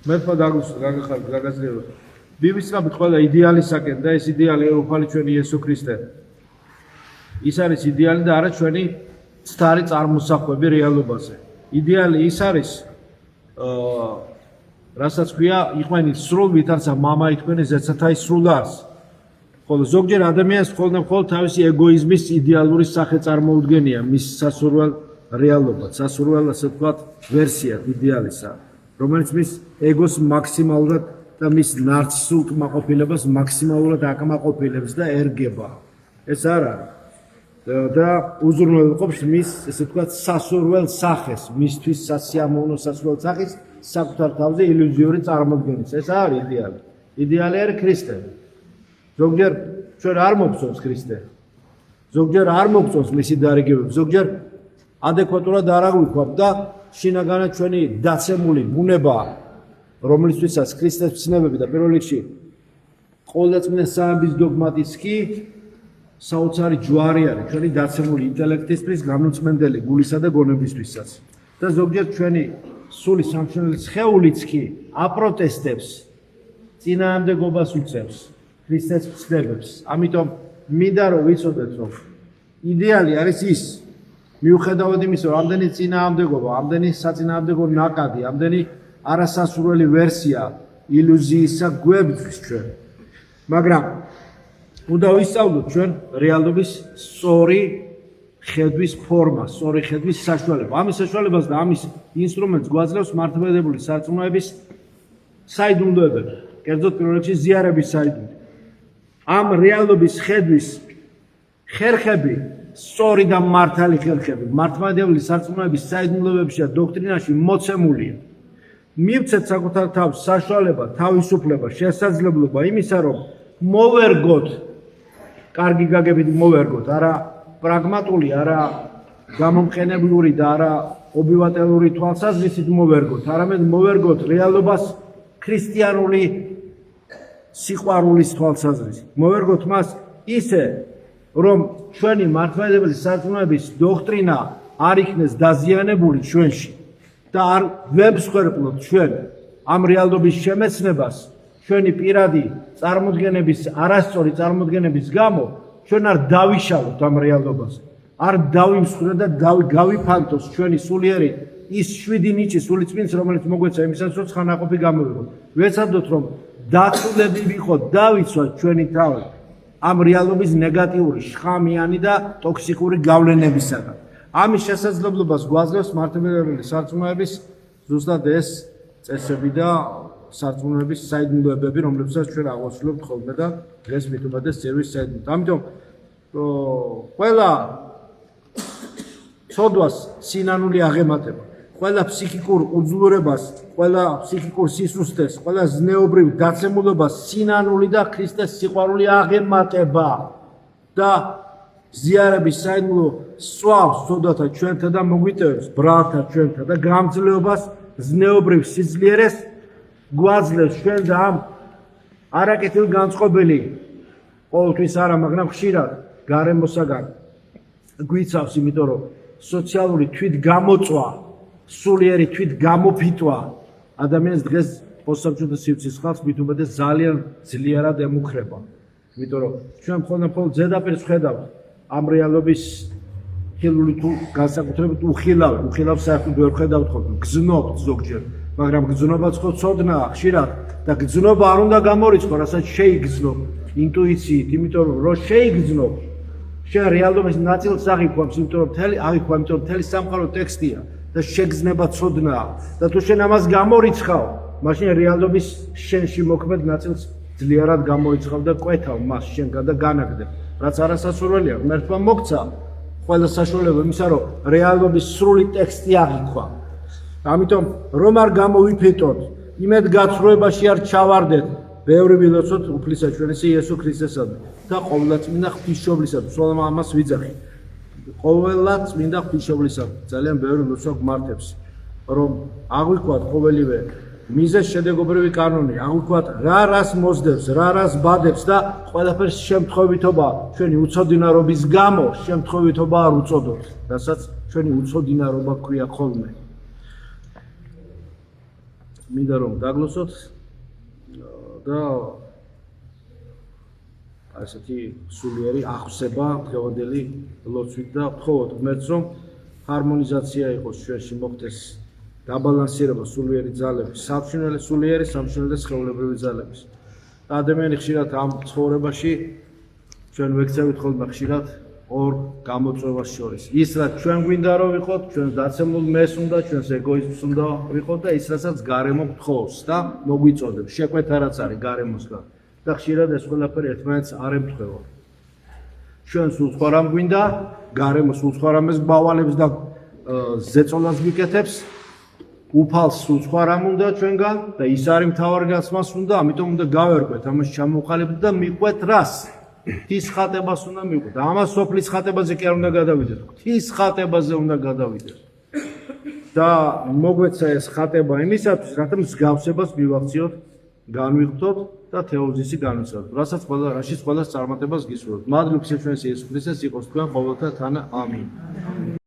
მერფა გაგაზრდელო. ბიბლიისგან ყველა იდეალისაკენ და ეს იდეალი ერუხალი ჩვენი იესო ქრისტე. ის არის იდეალი და არა ჩვენი ცდარი წარმოსახვები რეალობაზე. იდეალი ის არის რასაც ქვია იყვენი სრულ ვითარცა მამა ითქვენი ზეცათა სრულ არს. ხოლო ზოგჯერ ადამიანს მხოლოდ თავისი ეგოიზმის იდეალური სახე წარმოუდგენია მის სასურველ რეალობად, სასურველ ასე ვთქვათ ვერსიად იდეალისა, რომელიც მის ეგოს მაქსიმალურად და მის ნარცისულ კმაყოფილებას მაქსიმალურად აკმაყოფილებს და ერგება. ეს არ არის. და უზრუნველყოფს მის ესე ვთქვათ სასურველ სახეს, მისთვის სასიამოვნო სასურველ სახეს საკუთარ თავზე ილუზიური წარმოდგენით. ეს არის იდეალი. იდეალი არის ქრისტე. ზოგჯერ ჩვენ არ მოგწონს ქრისტე. ზოგჯერ არ მოგწონს მისი დარიგებები. ზოგჯერ ადეკვატურად არ აღვიქვამთ და შინაგანად ჩვენი დაცემული ბუნება, რომლისთვისაც ქრისტეს ცნებები და პირველ რიგში ყოვლადწმინდა სამების დოგმატიც კი საოცარი ჯვარი არის ჩვენი დაცემული ინტელექტისთვის, განუწმენდელი გულისა და გონებისთვისაც. და ზოგჯერ ჩვენი სული სამშენებელი სხეულიც კი აპროტესტებს, წინააღმდეგობას უწევს ქრისტეს ცნებებს. ამიტომ მინდა რომ ვიცოდეთ, რომ იდეალი არის ის, მიუხედავად იმისა, რომ ამდენი წინააღმდეგობა, ამდენი საწინააღმდეგო ნაკადი, ამდენი არასასურველი ვერსია ილუზიისა გვებდის ჩვენ. მაგრამ უნდა ვისწავლოთ ჩვენ რეალობის სწორი ხედვის ფორმა, სწორი ხედვის საშუალება. ამის საშუალებას და ამის ინსტრუმენტს გვაძლევს მართლმადიდებლური სარწმუნოების საიდუმლოებები, კერძოდ პირველ რიგში ზიარების საიდუმლო. ამ რეალობის ხედვის ხერხები, სწორი და მართალი ხერხები, მართლმადიდებლური სარწმუნოების საიდუმლოებებში და დოქტრინაში მოცემულია. მივცეთ საკუთარ თავს საშუალება, თავისუფლება, შესაძლებლობა იმისა, რომ მოვერგოთ, კარგი გაგებით მოვერგოთ, არა პრაგმატული, არა გამომყენებლური და არა ობივატელური თვალსაზრისით მოვერგოთ, არამედ მოვერგოთ რეალობას ქრისტიანული სიყვარულის თვალსაზრისით. მოვერგოთ მას ისე, რომ ჩვენი მართლმადიდებელი სარწმუნოების დოქტრინა არ იქნეს დაზიანებული ჩვენში და არ ვემსხვერპლოთ ჩვენ ამ რეალობის შემეცნებას ჩვენი პირადი წარმოდგენების, არასწორი წარმოდგენების გამო ჩვენ არ დავიშალოთ ამ რეალობაზე. არ დავიმსხვრეთ და გავიფანტოს ჩვენი სულიერი ის 7 ნიჭი სულიწმინს, რომელიც მოგვეცა იმისას, რომ ცხანაყოფი გამოვიღოთ. ვეცადოთ, რომ დაცულები ვიყოთ, დავიცვათ ჩვენი თავი ამ რეალობის ნეგატიური, შხამიანი და ტოქსიკური გავლენებისაგან. ამის შესაძლებლობას გვაძლევს მართლმადიდებელი სარწმუნოების ზუსტად ეს წესები და სარწმუნოების საიდუმლოებები, რომლებსაც ჩვენ აღვასრულებთ ხოლმე და დღეს მით უმეტეს ძერვის საიდუმლოებად. ამიტომ ყველა ცოდვას სინანული აღემატება, ყველა ფსიქიკურ უძლურებას, ყველა ფსიქიკურ სისუსტეს, ყველა ზნეობრივ დაცემულობას სინანული და ქრისტეს სიყვარული აღემატება და ზიარების საიდუმლო სწვავს ცოდვათა ჩვენთა და მოგვიტევებს ბრალთა ჩვენთა და გამძლეობას ზნეობრივ სიძლიერეს გვაძლევს ჩვენ და ამ არაკეთილ განწყობილი ყოველთვის არა, მაგრამ ხშირად გარემოსაგან გვიცავს, იმიტომ რომ სოციალური თვითგამოწვა, სულიერი თვითგამოფიტვა ადამიანს დღეს პოსტსაბჭოთა სივრცის ხალხს მით უმეტეს ძალიან ძლიერად ემუქრება. იმიტომ რომ ჩვენ მხოლოდ ზედაპირს ვხედავთ ამ რეალობის ხილული თუ განსაკუთრებით უხილავ საერთოდ ვერ ვხედავთ ხოლმე, გზნობთ ზოგჯერ, მაგრამ გზნობაც ხო ცოდნაა ხშირად და გზნობა არ უნდა გამორიცხო, რასაც შეიგზნობ ინტუიციით, იმიტომ რომ შეიგზნობ შენ რეალობის ნაწილს აღიქვამს, იმიტომ რომ მთელი სამყარო ტექსტია და შეგზნება ცოდნაა და თუ შენ ამას გამორიცხავ, მაშინ რეალობის შენში მოქმედ ნაწილს ძლიერად გამორიცხავ და კვეთავ მას შენგან და განაგდებ, რაც არასასურველია. ღმერთმა მოგცა ყველა საშუალება იმისა, რომ რეალობის სრული ტექსტი აღიქვა. ამიტომ რომ არ გამოვიფეტოთ, იმედ გაცრუებაში არ ჩავარდეთ, ბევრი ვილოცოთ უფლისა ჩვენისა იესო ქრისტესადმი და ყოვლადწმინდა ღვთისმშობლისადმი. სულ ამას ვიძახი. ყოვლადწმინდა ღვთისმშობლისადმი ძალიან ბევრი ლოცვა გმართებს, რომ აღვიქვათ ყოველივე მიზეს შედეგობრივი კანონი, აღვიქვათ რა რას მოსდევს, რა რას ბადებს და ყველაფერს შემთხვევითობა ჩვენი უცოდინარობის გამო შემთხვევითობა არ უწოდოთ, რასაც ჩვენი უცოდინარობა ქვია ხოლმე. მინდა რომ დაგლოცოთ და ასეთი სულიერი აღსება დღევანდელი ლოცვით და ვთხოვოთ ღმერთს რომ ჰარმონიზაცია იყოს ჩვენში მოხდეს დაბალანსირება სულიერი ძალების სულიერი სამშენებელი და სხეულებრივი ძალების და ადამიანი ხშირად ამ ცხოვრებაში ჩვენ ვექცევით ხოლმე ხშირად ორ გამოწვევას შორის ის რაც ჩვენ გვინდა რომ ვიყოთ ჩვენ დაცემულ მეს უნდა ჩვენს ეგოიზმს უნდა ვიყოთ და ის რასაც გარემო გთხოვს და მოგვიწოდებს შეკვეთა რაც არის გარემოსგან და ხშირად ეს ყველაფერი ერთმანეთს არ ემთხვევა ჩვენ სულ სხვა რამ გვინდა გარემო სულ სხვა რამეს გვავალებს და ზეწოლას გვიკეთებს უფალს სულ სხვა რამ უნდა ჩვენგან და ის არის მთავარი რაც მას უნდა ამიტომ უნდა გავერკვეთ ამას ჩამოვყალიბდეთ და მიყვეთ რას ღვთის ხატებას უნდა მიყვეთ ამას სოფლის ხატებაზე კი არ უნდა გადავიდეთ ღვთის ხატებაზე უნდა გადავიდეთ და მოგვეცა ეს ხატება იმისათვის რათა მსგავსებას მივახციოთ განვიხდოთ და თეოზისი განვიცადოთ რასაც რაშიც ყველას წარმატებას გისურვებთ მადლობთ ჩვენს იესოს ქრისტეს იყოს თქვენ ყოველთა თანა ამინ